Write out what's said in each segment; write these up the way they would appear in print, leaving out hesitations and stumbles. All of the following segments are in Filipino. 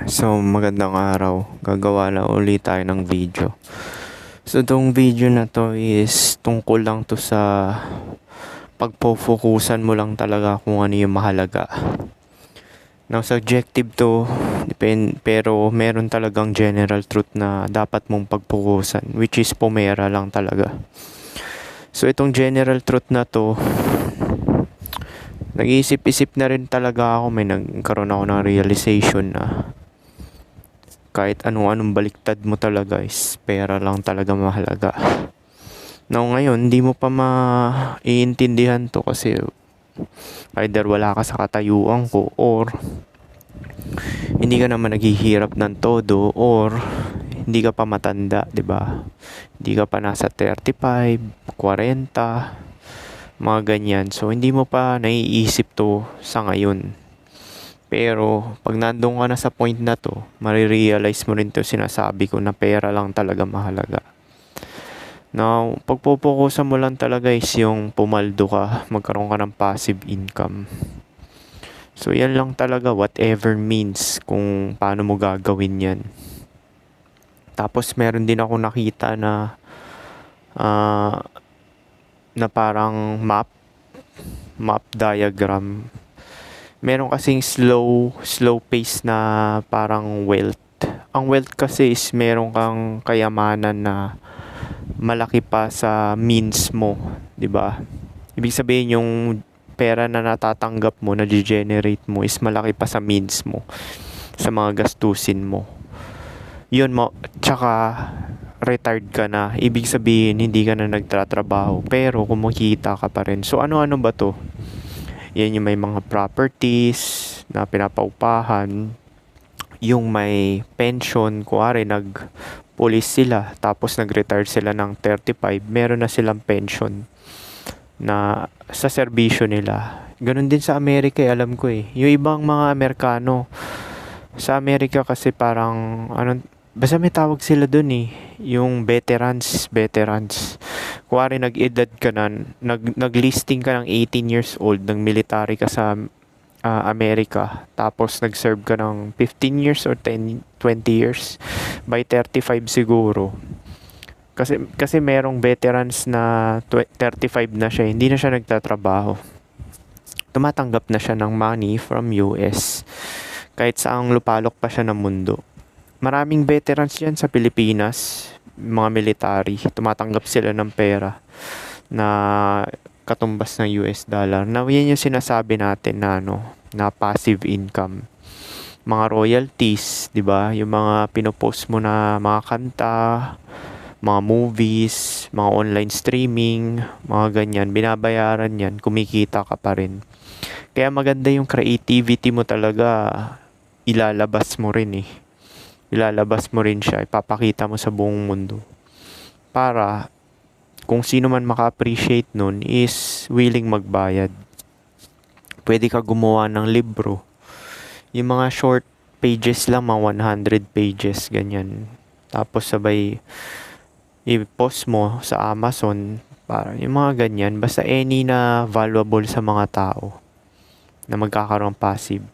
So, magandang araw. Gagawa lang ulit tayo ng video. So, itong video na to is tungkol lang to sa pagpo-focusan mo lang talaga kung ano yung mahalaga. Now, subjective to, pero meron talagang general truth na dapat mong pagpokusan, which is pumera lang talaga. So, itong general truth na to, nag-iisip-isip na rin talaga ako, may nagkaroon ako ng realization na kahit anong baliktad mo talaga is pera lang talaga mahalaga. Now ngayon, hindi mo pa maiintindihan to kasi either wala ka sa katayuan ko or hindi ka naman naghihirap ng todo or hindi ka pa matanda, 'di ba? Hindi ka pa nasa 35, 40, mga ganyan. So hindi mo pa naiisip to sa ngayon. Pero, pag nandun ka na sa point na to, marirealize mo rin to sinasabi ko na pera lang talaga mahalaga. Now, pagpupukusan mo lang talaga is yung pumaldo ka, magkaroon ka ng passive income. So, yan lang talaga, whatever means, kung paano mo gagawin yan. Tapos, meron din ako nakita na na parang map diagram. Meron kasing slow pace na parang wealth. Ang wealth kasi is meron kang kayamanan na malaki pa sa means mo, 'di ba? Ibig sabihin yung pera na natatanggap mo, na generate mo is malaki pa sa means mo, sa mga gastusin mo. Yun mo, tsaka retired ka na. Ibig sabihin hindi ka na nagtatrabaho pero kumikita ka pa rin. So ano-ano ba 'to? Yan yung may mga properties na pinapaupahan, yung may pension, kuwari nag-police sila, tapos nag-retire sila ng 35, meron na silang pension na sa serbisyo nila. Ganun din sa Amerika alam ko eh. Yung ibang mga Amerikano, sa Amerika kasi parang, basta may tawag sila dun eh, yung veterans. Kuwari nag-edad ka na, nag-listing ka ng 18 years old, ng military ka sa Amerika, tapos nag-serve ka ng 15 years or 20 years, by 35 siguro. Kasi merong veterans na 35 na siya, hindi na siya nagtatrabaho. Tumatanggap na siya ng money from US, kahit saang lupalok pa siya ng mundo. Maraming veterans yan sa Pilipinas, mga military, tumatanggap sila ng pera na katumbas ng US dollar. Now, yan yung sinasabi natin na na passive income. Mga royalties, 'di ba? Yung mga pinopost mo na mga kanta, mga movies, mga online streaming, mga ganyan, binabayaran yan, kumikita ka pa rin. Kaya maganda yung creativity mo talaga, ilalabas mo rin eh. Ilalabas mo rin siya, ipapakita mo sa buong mundo. Para kung sino man maka-appreciate nun is willing magbayad. Pwede ka gumawa ng libro. Yung mga short pages lang, mga 100 pages, ganyan. Tapos sabay i-post mo sa Amazon, para yung mga ganyan. Basta any na valuable sa mga tao na magkakaroon passive.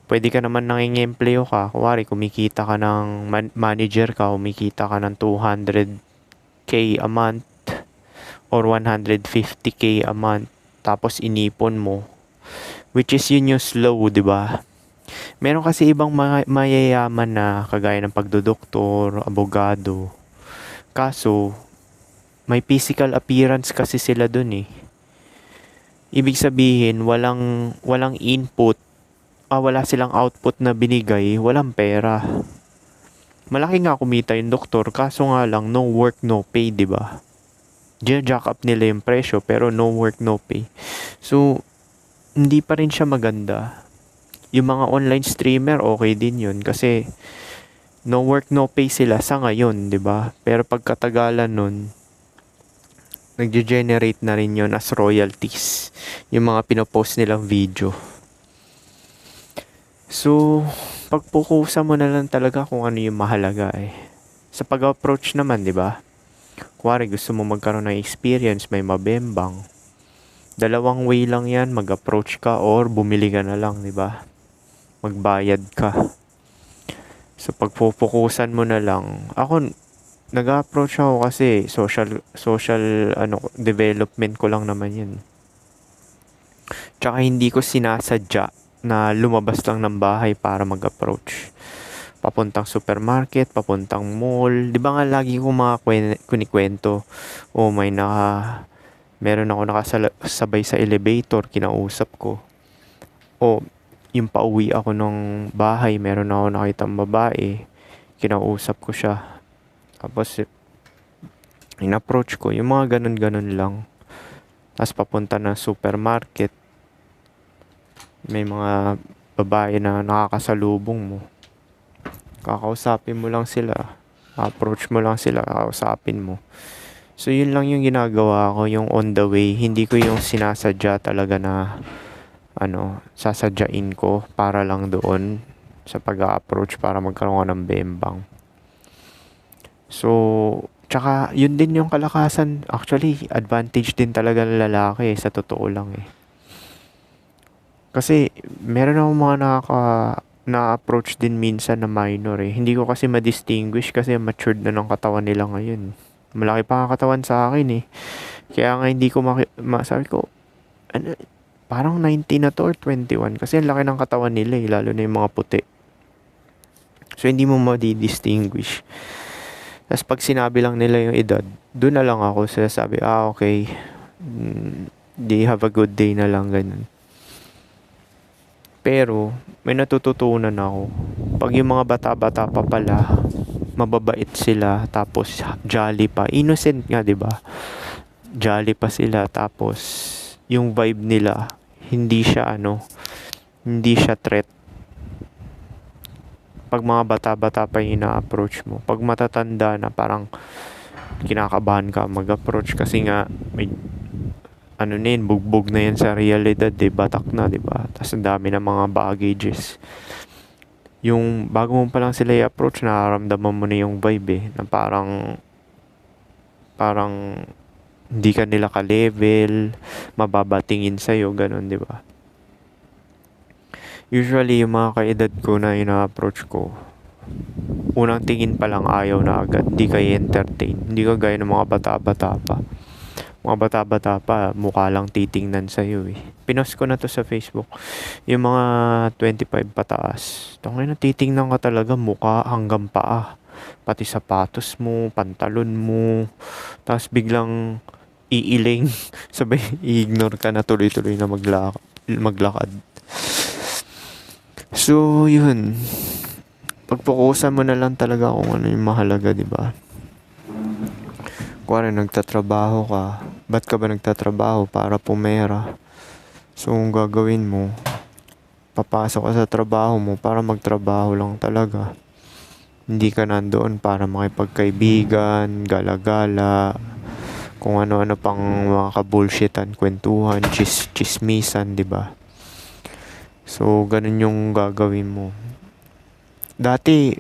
Pwede ka naman nanging-empleo ka. Kuwari, kumikita ka ng manager ka, kumikita ka ng 200k a month or 150k a month. Tapos inipon mo. Which is yun yung slow, di ba? Meron kasi ibang mayayaman na kagaya ng pagdodoktor, abogado. Kaso, may physical appearance kasi sila dun eh. Ibig sabihin, walang input, wala silang output na binigay, walang pera. Malaki nga kumita yung doktor, kaso nga lang no work no pay, 'di ba? Jack up nila yung presyo pero no work no pay. So hindi pa rin siya maganda. Yung mga online streamer okay din yun kasi no work no pay sila sa ngayon, 'di ba? Pero pagkatagalan nun, nagge-generate na rin yun as royalties yung mga pinopost nilang video. So, pagpukusan mo na lang talaga kung ano yung mahalaga eh. Sa pag-approach naman, di ba? Kuwari gusto mo magkaroon ng experience, may mabembang. Dalawang way lang yan, mag-approach ka or bumili ka na lang, di ba? Magbayad ka. So, pagpupukusan mo na lang. Ako, nag-approach ako kasi social development ko lang naman yun. Tsaka hindi ko sinasadya na lumabas lang ng bahay para mag-approach. Papuntang supermarket, papuntang mall. Di ba nga lagi ko mga kunikwento, oh meron ako nakasabay sa elevator, kinausap ko. O, yung pauwi ako ng bahay, meron ako nakitang babae, kinausap ko siya. Tapos, in-approach ko, yung mga ganun-ganun lang. Tapos papunta ng supermarket, may mga babae na nakakasalubong mo. Kakausapin mo lang sila, approach mo lang sila, kakausapin mo. So, yun lang yung ginagawa ko, yung on the way. Hindi ko yung sinasadya talaga na, sasadyain ko para lang doon sa pag-approach para magkaroon ko ng bembang. So, tsaka, yun din yung kalakasan. Actually, advantage din talaga ng lalaki sa totoo lang eh. Kasi, meron akong mga na-approach din minsan na minor eh. Hindi ko kasi ma-distinguish kasi matured na ng katawan nila ngayon. Malaki pa ang katawan sa akin eh. Kaya nga hindi ko sabi ko, parang 19 na to or 21. Kasi ang laki ng katawan nila eh, lalo na yung mga puti. So, hindi mo ma-distinguish. Tapos pag sinabi lang nila yung edad, doon na lang ako sabi, okay, they have a good day na lang, ganun. Pero, may natututunan ako. Pag yung mga bata-bata pa pala, mababait sila, tapos jolly pa. Innocent nga, di ba? Jolly pa sila, tapos yung vibe nila, hindi siya threat. Pag mga bata-bata pa yung ina-approach mo. Pag matatanda na, parang kinakabahan ka mag-approach kasi nga may bugbog na yan sa realidad, batak na, diba? Tapos ang dami ng mga baggages. Yung bago mo pa lang sila i-approach, nararamdaman mo na yung vibe na parang hindi ka nila ka-level, mababatingin sa'yo, ganun, diba? Usually, yung mga kaedad ko na ina-approach ko, unang tingin pa lang ayaw na agad, di kayo entertain. Hindi ka gaya ng mga bata-bata pa. Mga bata-bata pa, mukha lang titingnan sa'yo eh. Pinost ko na to sa Facebook. Yung mga 25 pataas. Tangina, titingnan ka talaga, mukha hanggang paa. Pati sapatos mo, pantalon mo. Tapos biglang iiling. Sabay, i-ignore ka na tuloy-tuloy na maglakad. So, yun. Pagpokusan mo na lang talaga kung ano yung mahalaga, di ba? Kuwari, nagtatrabaho ka. Ba't ka ba nagtatrabaho? Para pumera. So, kung gagawin mo, papasok ka sa trabaho mo para magtrabaho lang talaga. Hindi ka nandoon para makipagkaibigan, gala-gala, kung ano-ano pang mga kabullshitan, kwentuhan, chismisan, di ba? So, ganun yung gagawin mo. Dati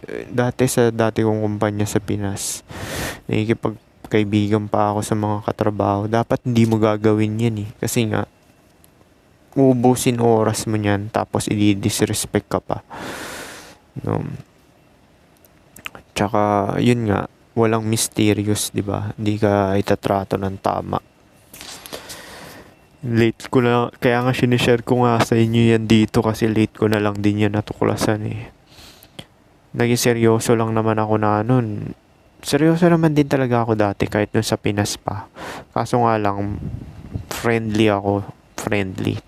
sa dati kong kumpanya sa Pinas, nakikipagkaibigan pa ako sa mga katrabaho. Dapat hindi mo gagawin yan eh. Kasi nga, uubusin oras mo yan, tapos i-disrespect ka pa. No? Tsaka, yun nga, walang mysterious, di ba? Hindi ka itatrato ng tama. Late ko na, kaya nga sinishare ko nga sa inyo yan dito kasi late ko na lang din yan natuklasan eh. Naging seryoso lang naman ako na nun. Seryoso naman din talaga ako dati kahit nun sa Pinas pa. Kaso nga lang, friendly.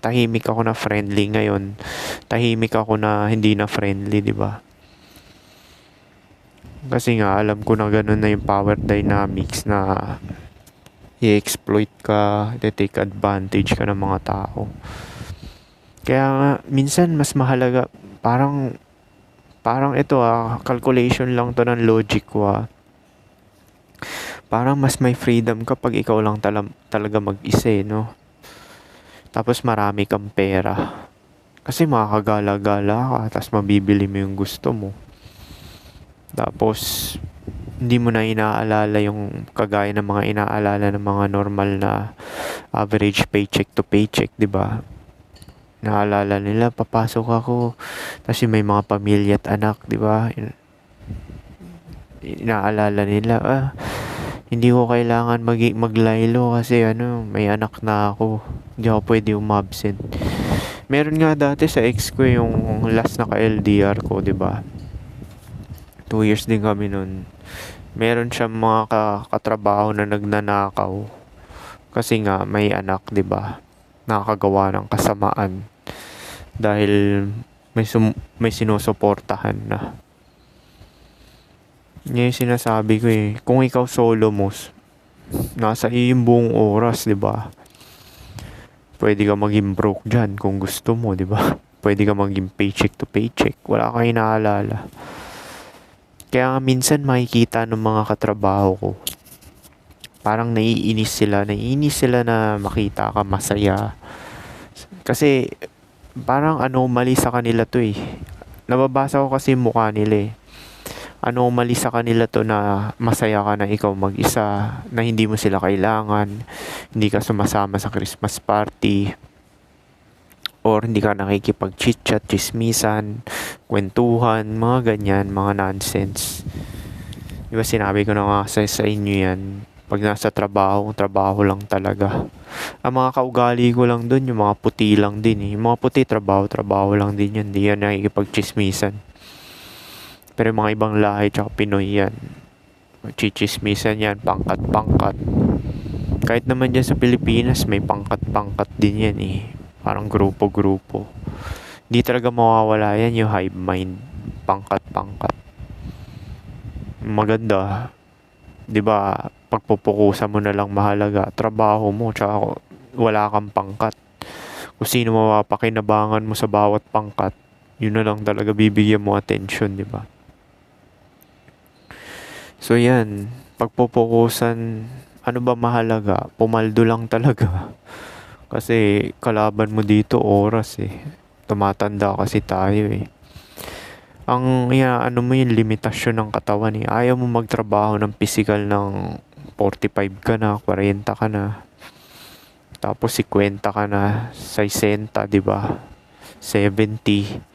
Tahimik ako na friendly ngayon. Tahimik ako na hindi na friendly, di ba? Kasi nga, alam ko na ganun na yung power dynamics na i-exploit ka, i-take advantage ka ng mga tao. Kaya nga, minsan mas mahalaga, parang ito calculation lang to ng logic ko Parang mas may freedom kapag ikaw lang talaga mag-isa no? Tapos marami kang pera. Kasi makakagala-gala ka, tapos mabibili mo yung gusto mo. Tapos, hindi mo na inaalala yung kagaya ng mga inaalala ng mga normal na average paycheck to paycheck, di ba? Naalala nila, papasok ako, tapos may mga pamilya at anak, di ba? inaalala nila, hindi ko kailangan maglaylo kasi may anak na ako. Hindi ako pwede umabsent. Meron nga dati sa ex ko yung last na ka-LDR ko, 'di ba? 2 years din kami nun. Meron siyang mga katrabaho na nagnanakaw kasi nga may anak, 'di ba? Nakakagawa ng kasamaan dahil may sinusuportahan na. Yan yung sinasabi ko eh. Kung ikaw solo mo, nasa iyo yung buong oras, 'di ba? Pwede ka maging broke dyan kung gusto mo, 'di ba? Pwede ka maging paycheck to paycheck. Wala kang inaalala. Kaya nga minsan makikita ng mga katrabaho ko, parang naiinis sila na makita ka masaya. Kasi parang anomaly sa kanila to eh. Nababasa ko kasi mukha nila eh. Anomaly sa kanila to na masaya ka na ikaw mag-isa, na hindi mo sila kailangan, hindi ka sumasama sa Christmas party, or hindi ka nakikipag-chit-chat, chismisan, kwentuhan, mga ganyan, mga nonsense. Diba sinabi ko na nga sa inyo yan, pag nasa trabaho lang talaga. Ang mga kaugali ko lang dun, yung mga puti lang din eh. Yung mga puti, trabaho lang din yan. Hindi yan nakikipag-chismisan. Pero yung mga ibang lahi tsaka Pinoy yan, chichismisan yan, pangkat-pangkat. Kahit naman dyan sa Pilipinas, may pangkat-pangkat din yan eh. Parang grupo-grupo. Hindi talaga mawawala yan yung hive mind. Pangkat-pangkat. Maganda. 'Di ba? Pagpupukusan mo na lang mahalaga. Trabaho mo, tsaka wala kang pangkat. Kung sino mapapakinabangan mo sa bawat pangkat, yun na lang talaga bibigyan mo attention, 'di ba? So yan, pagpupukusan, ano ba mahalaga? Pumaldo lang talaga. Kasi kalaban mo dito oras eh. Tumatanda kasi tayo eh. Ano mo yung limitasyon ng katawan eh. Ayaw mo magtrabaho ng physical ng 45 ka na, 40 ka na. Tapos 50 ka na, 60, 'di ba? 70.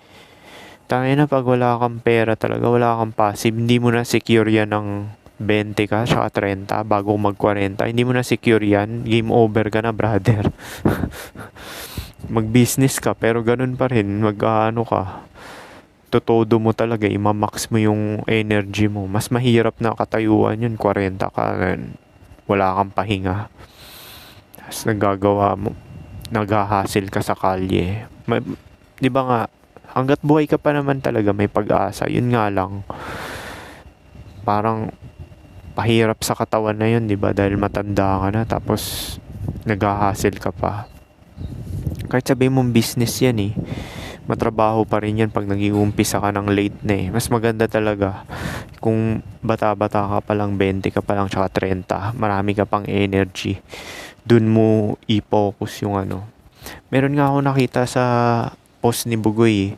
Tayo na pag wala kang pera talaga, wala kang passive, hindi mo na secure yan ng 20 ka, saka 30, bago mag-40. Hindi mo na secure yan, game over ka na, brother. Mag-business ka, pero ganun pa rin, mag-ano ka. Totodo mo talaga, imamax mo yung energy mo. Mas mahirap na katayuan yun, 40 ka, wala kang pahinga. Tapos naghahasil ka sa kalye. Di ba nga, hanggat buhay ka pa naman talaga may pag-asa. Yun nga lang, parang pahirap sa katawan na yun, di ba? Dahil matanda ka na, tapos naghahasil ka pa. Kahit sabihin mong business yan eh, matrabaho pa rin yan pag nag-uumpisa ka ng late na eh. Mas maganda talaga kung bata-bata ka pa lang, 20 ka pa lang, tsaka 30, marami ka pang energy. Dun mo i-focus yung ano. Meron nga ako nakita sa post ni Bugoy.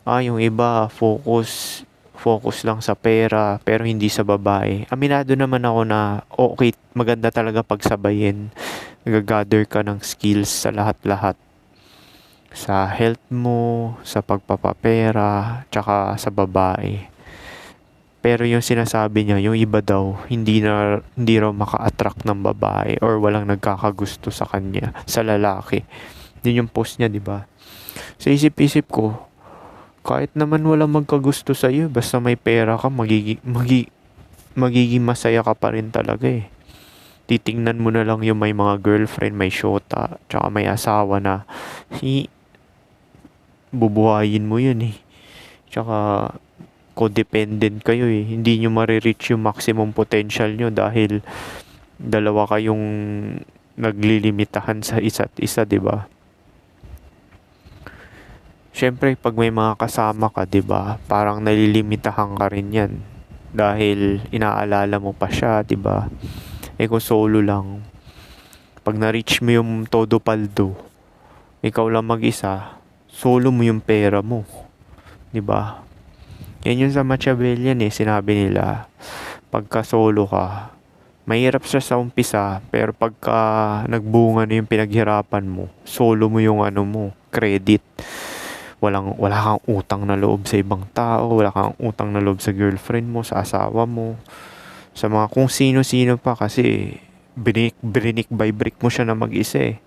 Yung iba focus lang sa pera pero hindi sa babae. Aminado naman ako na okay, maganda talaga pagsabayin. Nag-gather ka ng skills sa lahat-lahat. Sa health mo, sa pagpapapera, tsaka sa babae. Pero yung sinasabi niya, yung iba daw, hindi raw maka-attract ng babae or walang nagkakagusto sa kanya, sa lalaki. Yun yung post niya, di ba? Sa isip-isip ko, kahit naman walang magkagusto sa iyo, basta may pera ka, magiging masaya ka pa rin talaga eh. Titingnan mo na lang yung may mga girlfriend, may shota, tsaka may asawa na bubuhayin mo yun eh. Tsaka codependent kayo eh. Hindi nyo marireach yung maximum potential nyo dahil dalawa kayong naglilimitahan sa isa't isa, 'di ba? Syempre pag may mga kasama ka, 'di ba? Parang nalilimitahan ka rin 'yan dahil inaalala mo pa siya, 'di ba? Kung solo lang, pag na-reach mo yung todo paldo, ikaw lang mag-isa, solo mo yung pera mo, 'di ba? Yan yung sa Machiavellian eh, sinabi nila, pagka solo ka, mahirap siya sa umpisa, pero pagka nagbunga na yung pinaghirapan mo, solo mo yung credit. Wala kang utang na loob sa ibang tao, wala kang utang na loob sa girlfriend mo, sa asawa mo, sa mga kung sino-sino pa kasi brinik by brick mo siya na mag-isa eh.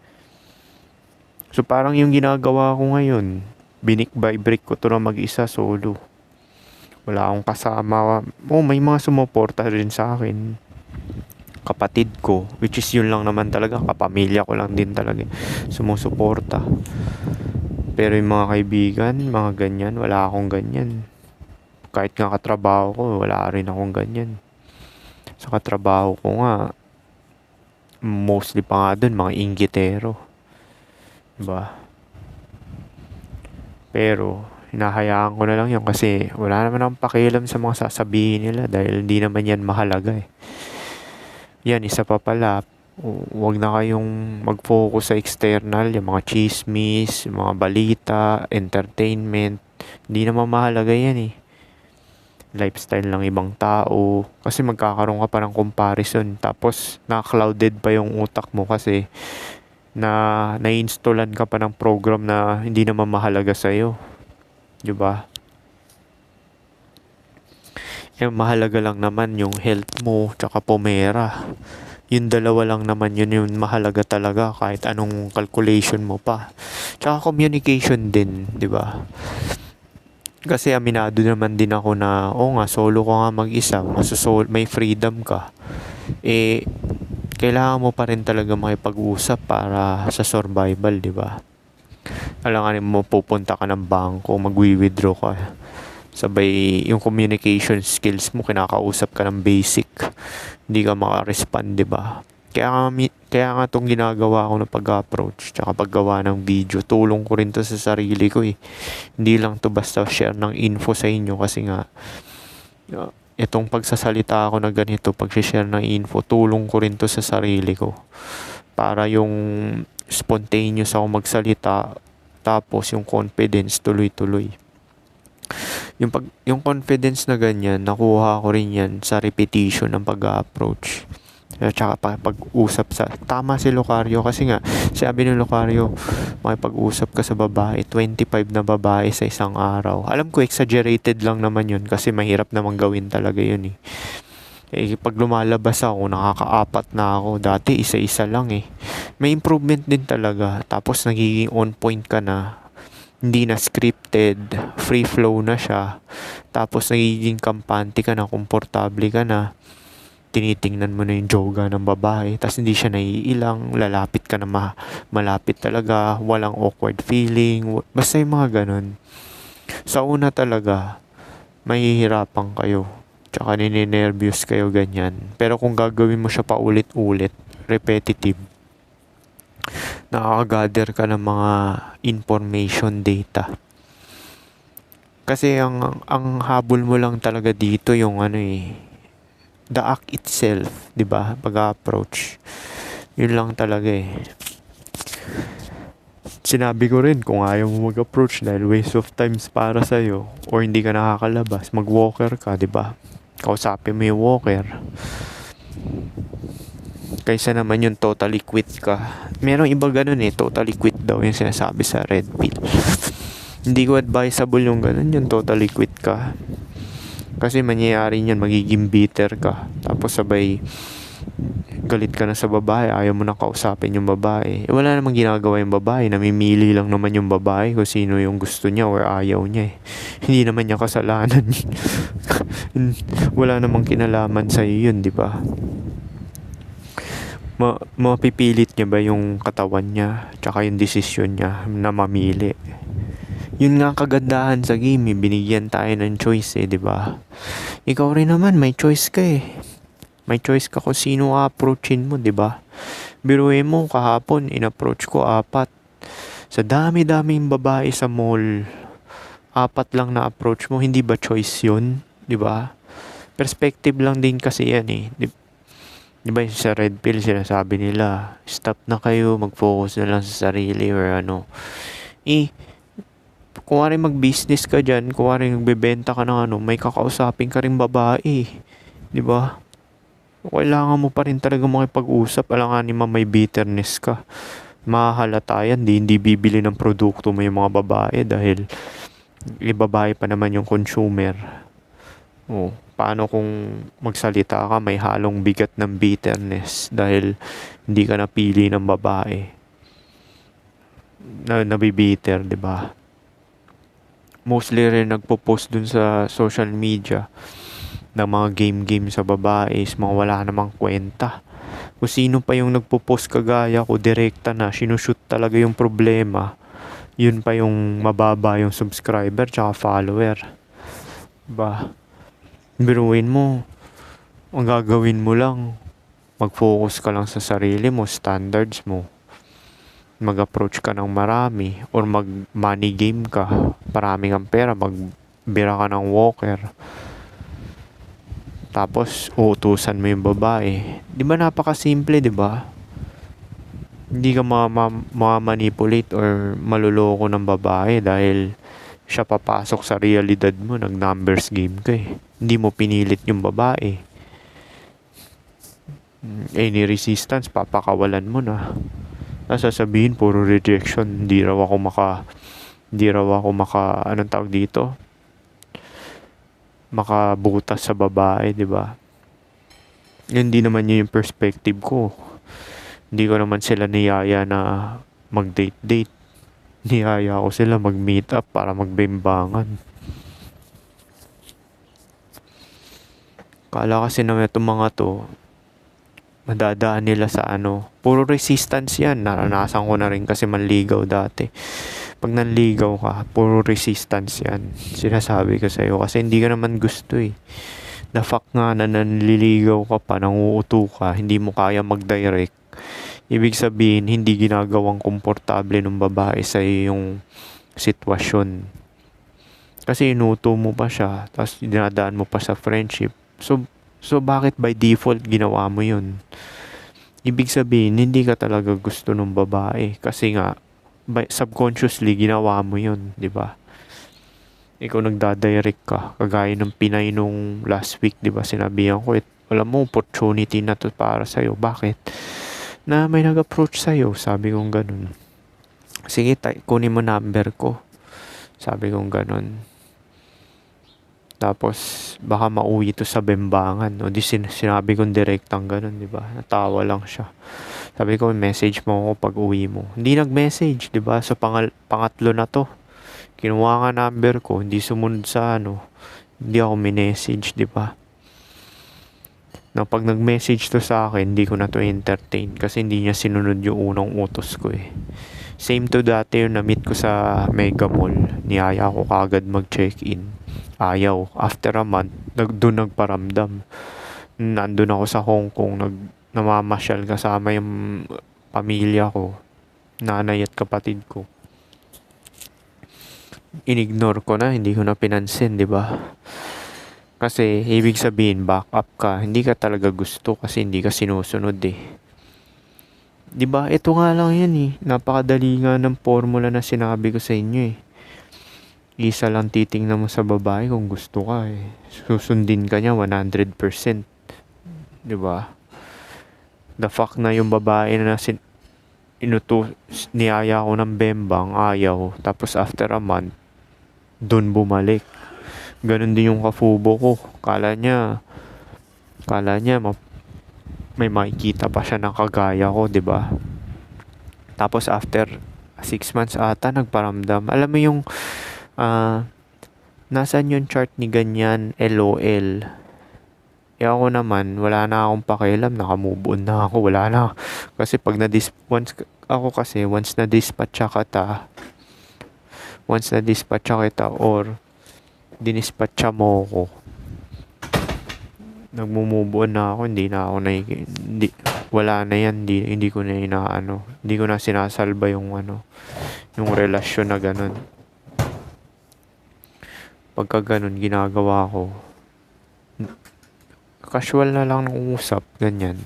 So parang yung ginagawa ko ngayon, binik by brick ko to na mag-isa solo. Wala akong kasama. May mga sumuporta rin sa akin. Kapatid ko, which is yun lang naman talaga, kapamilya ko lang din talaga sumusuporta. Pero yung mga kaibigan, mga ganyan, wala akong ganyan. Kahit nga katrabaho ko, wala rin akong ganyan. Sa katrabaho ko nga, mostly pa nga dun, mga inggitero. Diba? Pero, hinahayaan ko na lang yun kasi wala naman akong pakialam sa mga sasabihin nila dahil hindi naman yan mahalaga eh. Yan, isa pa pala, huwag na kayong mag-focus sa external, yung mga chismis, yung mga balita, entertainment. Hindi naman mahalaga yan eh. Lifestyle ng ibang tao. Kasi magkakaroon ka pa ng comparison. Tapos, na-clouded pa yung utak mo kasi na-installan ka pa ng program na hindi naman mahalaga sa'yo. Diba? Yung mahalaga lang naman yung health mo tsaka pumera. Yung dalawa lang naman yun yung mahalaga talaga kahit anong calculation mo pa. Tsaka communication din, di ba? Kasi aminado naman din ako na, nga, solo ko nga mag-isa, may freedom ka. Eh, kailangan mo pa rin talaga makipag-usap para sa survival, di ba? Alanganin mo, pupunta ka ng bangko, mag-withdraw ka. Sabay, yung communication skills mo, kinakausap ka ng basic. Hindi ka maka-respond, di ba? Kaya nga itong ginagawa ko na pag-approach tsaka paggawa ng video, tulong ko rin to sa sarili ko eh. Hindi lang to basta share ng info sa inyo kasi nga, itong pagsasalita ako na ganito, pag-share ng info, tulong ko rin to sa sarili ko. Para yung spontaneous ako magsalita, tapos yung confidence tuloy-tuloy. Yung confidence na ganyan, nakuha ko rin yan sa repetition ng pag-approach. Tsaka pag-usap tama si Locario kasi nga, sabi ni Locario, makipag-usap ka sa babae, 25 na babae sa isang araw. Alam ko, exaggerated lang naman yun kasi mahirap naman gawin talaga yun eh. Pag lumalabas ako, nakaka-4 na ako. Dati, isa-isa lang eh. May improvement din talaga. Tapos, nagiging on point ka na. Hindi na scripted. Free flow na siya. Tapos, nagiging kampante ka na. Komportable ka na. Tinitingnan mo na yung joga ng babae. Tapos, hindi siya naiilang. Lalapit ka na malapit talaga. Walang awkward feeling. Basta yung mga ganun. Sa una talaga, mahihirapan kayo. Tsaka nininervyos kayo ganyan. Pero kung gagawin mo siya paulit-ulit, repetitive, nakaka-gather ka ng mga information data. Kasi ang habol mo lang talaga dito yung the act itself, 'di ba? Pag-approach. Yun lang talaga eh. Sinabi ko rin kung ayaw mo mag-approach dahil waste of times para sa'yo or hindi ka nakakalabas, mag-walker ka, 'di ba? Kausapin mo yung walker. Kaysa naman yung totally quit ka. Merong iba ganun eh, totally quit daw yung sinasabi sa red pill. Hindi ko advisable yung ganun, yung totally quit ka. Kasi mangyayari niyan, magiging bitter ka. Tapos sabay, galit ka na sa babae, ayaw mo na kausapin yung babae. Wala namang ginagawa yung babae, namimili lang naman yung babae kung sino yung gusto niya or ayaw niya eh. Hindi naman niya kasalanan. Wala namang kinalaman sa iyo yun, di ba? Mapipilit niya ba yung katawan niya tsaka yung desisyon niya na mamili? Yun nga kagandahan sa game eh. Binigyan tayo ng choice eh, di ba? Ikaw rin naman, may choice ka eh. May choice ka kung sino approachin mo, di ba? Biruin mo, kahapon, in-approach ko 4. Sa dami-daming babae sa mall, 4 lang na approach mo, hindi ba choice yun? Di ba? Perspective lang din kasi yan eh. Di ba sa red pill sinasabi nila, stop na kayo, mag-focus na lang sa sarili or kung mag-business ka dyan, kung nagbebenta ka ng may kakausapin ka rin babae. Di ba? Kailangan mo pa rin talaga makipag-usap. Alanganin mo may bitterness ka. Mahahalata yan, hindi bibili ng produkto mo yung mga babae dahil babae pa naman yung consumer. Oh, paano kung magsalita ka may halong bigat ng bitterness dahil hindi ka napili ng babae na nabibitter, 'di ba? Mostly rin nagpo-post dun sa social media ng mga game sa babae is mga wala namang kwenta. Kung sino pa yung nagpo-post kagaya ko, direkta na, sinushoot talaga yung problema. Yun pa yung mababa yung subscriber tsaka follower. Ba, biruin mo, ang gagawin mo lang, mag-focus ka lang sa sarili mo, standards mo. Mag-approach ka ng marami or mag-money game ka. Parami kang pera, magbira ka ng walker. Tapos, uutusan mo yung babae. Di ba napakasimple, di ba? Hindi ka ma-manipulate or maluloko ng babae dahil siya papasok sa realidad mo, nag-numbers game ka eh. Hindi mo pinilit yung babae. Any resistance, papakawalan mo na. Sasabihin, puro rejection, hindi raw ako anong tawag dito? Makabutas sa babae, di ba? Hindi naman yun yung perspective ko. Hindi ko naman sila niyaya na mag-date. Niyaya ko sila mag-meet up para magbimbangan. Kala kasi naman itong mga to, madadaan nila sa puro resistance yan. Naranasan ko na rin kasi manligaw dati. Pag nanligaw ka, puro resistance yan. Sinasabi ko sa'yo kasi hindi ka naman gusto eh. The fact nga na nanliligaw ka pa, nanguuto ka, hindi mo kaya mag-direct. Ibig sabihin, hindi ginagawang komportable ng babae sa yung sitwasyon. Kasi inuto mo pa siya, tapos dinadaan mo pa sa friendship. So bakit by default ginawa mo yun? Ibig sabihin, hindi ka talaga gusto ng babae. Kasi nga, subconsciously ginawa mo yun, di ba? Ikaw nagdadirect ka, kagaya ng Pinay nung last week, di ba? Sinabihan ko, alam mo, opportunity na to para sa'yo. Bakit? Na may nag-approach sa'yo, sabi kong ganun. Sige, kunin mo number ko. Sabi kong ganun. Tapos, baka mauwi to sa bembangan. O di sinabi kong direktang ganun, di ba? Natawa lang siya. Sabi ko, message mo ako pag uwi mo. Hindi nag-message, di ba? So, pangatlo na to. Kinuha nga number ko, hindi sumunod sa hindi ako minessage, di ba? Na pag nag-message to sa akin, hindi ko na to entertain kasi hindi niya sinunod yung unang utos ko eh. Same to dati yung na-meet ko sa Mega Mall. Niyaya ko kagad mag-check-in. Ayaw. After a month, doon nagparamdam. Nandun ako sa Hong Kong, namamasyal kasama yung pamilya ko, nanay at kapatid ko. Inignore ko na, hindi ko na pinansin, di ba? Kasi ibig sabihin, back up ka. Hindi ka talaga gusto kasi hindi ka sinusunod eh. Di ba? Ito nga lang yan eh. Napakadali nga ng formula na sinabi ko sa inyo eh. Isa lang titingnan mo sa babae kung gusto ka eh. Susundin ka niya 100%. Di ba? The fact na yung babae na niyaya ko ng bembang, ayaw. Tapos after a month, dun bumalik. Ganon din yung kafubo ko. Kala niya may makikita pa siya ng kagaya ko, 'di ba? Tapos after 6 months ata nagparamdam. Alam mo yung nasaan yung chart ni ganyan, LOL. Ako naman, wala na akong pakialam, naka-move on na ako, wala na. Kasi once na-dispatcha kita or dinispatcha mo ako, nagmo-move on na ako, wala na yan, hindi ko na hindi ko na sinasalba yung yung relasyon na ganun. Pagka ganun ginagawa ko, casual na lang ng usap, ganyan.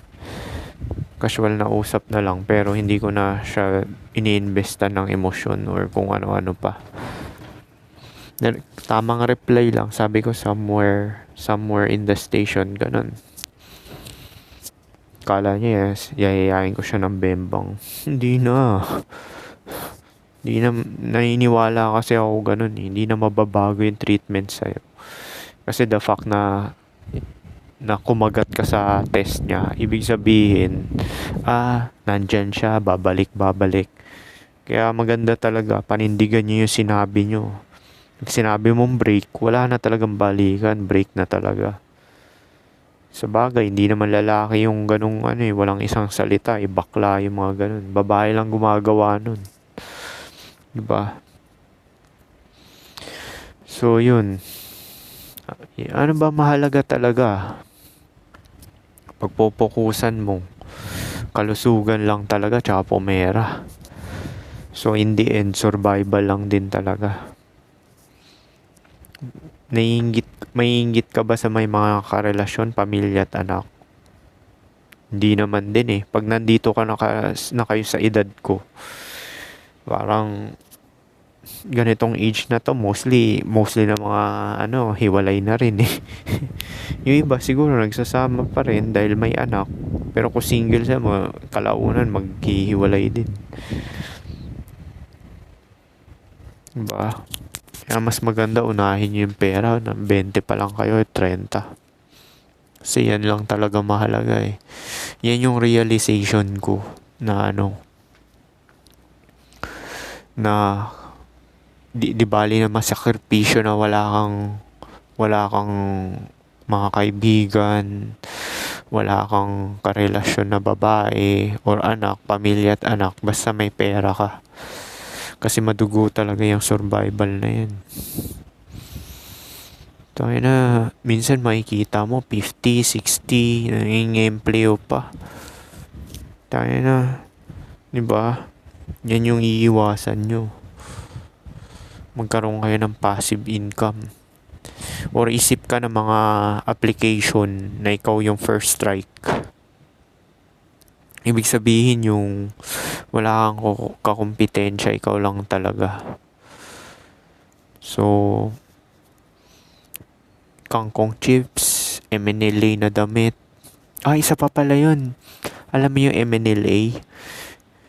Casual na usap na lang, pero hindi ko na siya iniinvestan ng emosyon or kung ano-ano pa. Tamang reply lang, sabi ko somewhere in the station, ganun. Kala niya, yes, yayayain ko siya ng bembang. Hindi na. Hindi na, naniniwala kasi ako ganun eh. Hindi na mababago yung treatment sa'yo. Kasi the fact na kumagat ka sa test niya, ibig sabihin, nandyan siya, babalik. Kaya maganda talaga, panindigan niyo yung sinabi niyo. Pag sinabi mong break, wala na talagang balikan, break na talaga. Sa bagay, hindi naman lalaki yung ganung walang isang salita, bakla yung mga ganun. Babae lang gumagawa nun. Diba? So, yun. Ano ba mahalaga talaga? Pagpopokusan mo, kalusugan lang talaga, tsaka pumera. So, in the end, survival lang din talaga. Maiinggit ka ba sa may mga karelasyon, pamilya at anak? Hindi naman din eh. Pag nandito ka na kayo sa edad ko, parang ganitong age na to, mostly na mga hiwalay na rin eh. Yung iba siguro nagsasama pa rin dahil may anak. Pero kung single siya, kalaunan maghihiwalay din. Diba? Kaya mas maganda unahin yung pera ng 20 pa lang kayo, 30. Kasi yan lang talaga mahalaga eh. Yan yung realization ko na na di bali na masakripisyo na wala kang mga kaibigan, wala kang karelasyon na babae or anak, pamilya at anak, basta may pera ka. Kasi madugo talaga yung survival na yan. Tayo na, minsan makikita mo 50, 60, nanging-empleo pa. Tayo na, diba? Yan yung iiwasan nyo. Magkaroon kayo ng passive income. Or isip ka ng mga application na ikaw yung first strike. Ibig sabihin yung wala kang kakumpetensya, ikaw lang talaga. So, kangkong chips, MNLA na damit. Isa pa pala yun. Alam mo yung MNLA?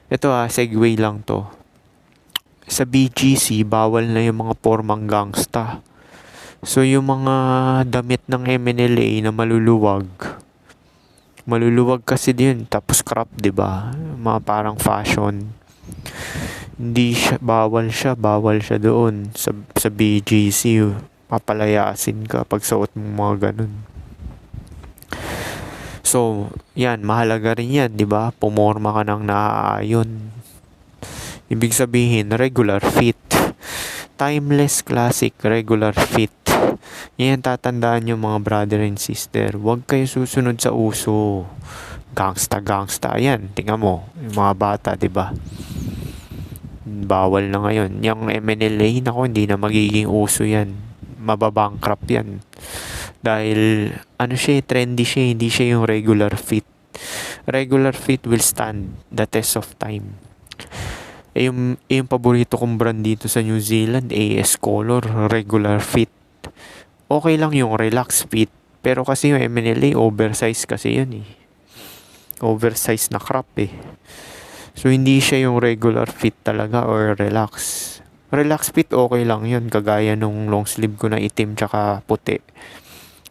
Ito segue lang to. Sa BGC, bawal na yung mga pormang gangsta. So, yung mga damit ng MNLA na maluluwag kasi din. Tapos crop, diba? Mga parang fashion. Hindi siya, bawal siya doon. Sa BGC, papalayasin ka pag suot mo mga ganun. So, yan, mahalaga rin yan, diba? Pumorma ka ng naaayon. Ibig sabihin, regular fit. Timeless classic, regular fit. Yan tatandaan yung mga brother and sister. Huwag kayo susunod sa uso. Gangsta. Ayan, tingnan mo. Yung mga bata, diba? Bawal na ngayon. Yung MNLA, hindi na magiging uso yan. Mababankrupt yan. Dahil, trendy siya. Hindi siya yung regular fit. Regular fit will stand the test of time. Yung paborito kong brand dito sa New Zealand, AS Color, regular fit. Okay lang yung relax fit. Pero kasi yung MNLA, oversize kasi yun eh. Oversize na crop eh. So, hindi siya yung regular fit talaga or relax. Relax fit, okay lang yun. Kagaya nung long sleeve ko na itim tsaka puti.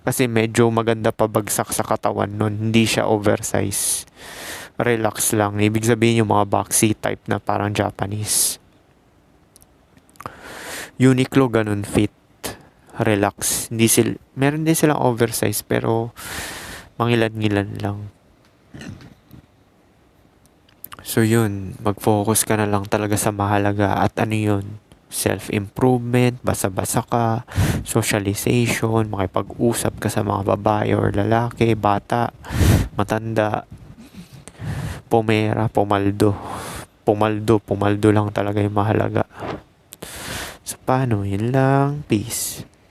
Kasi medyo maganda pabagsak sa katawan nun. Hindi siya oversize. Relax lang. Ibig sabihin yung mga boxy type na parang Japanese. Uniqlo ganun fit. Relax. Meron din silang oversize pero mangilan-ngilan lang. So yun, mag-focus ka na lang talaga sa mahalaga at yun, self-improvement, basa-basa ka, socialization, makipag-usap ka sa mga babae or lalaki, bata, matanda, pumera, pumaldo lang talaga yung mahalaga. So paano? Yun lang. Peace.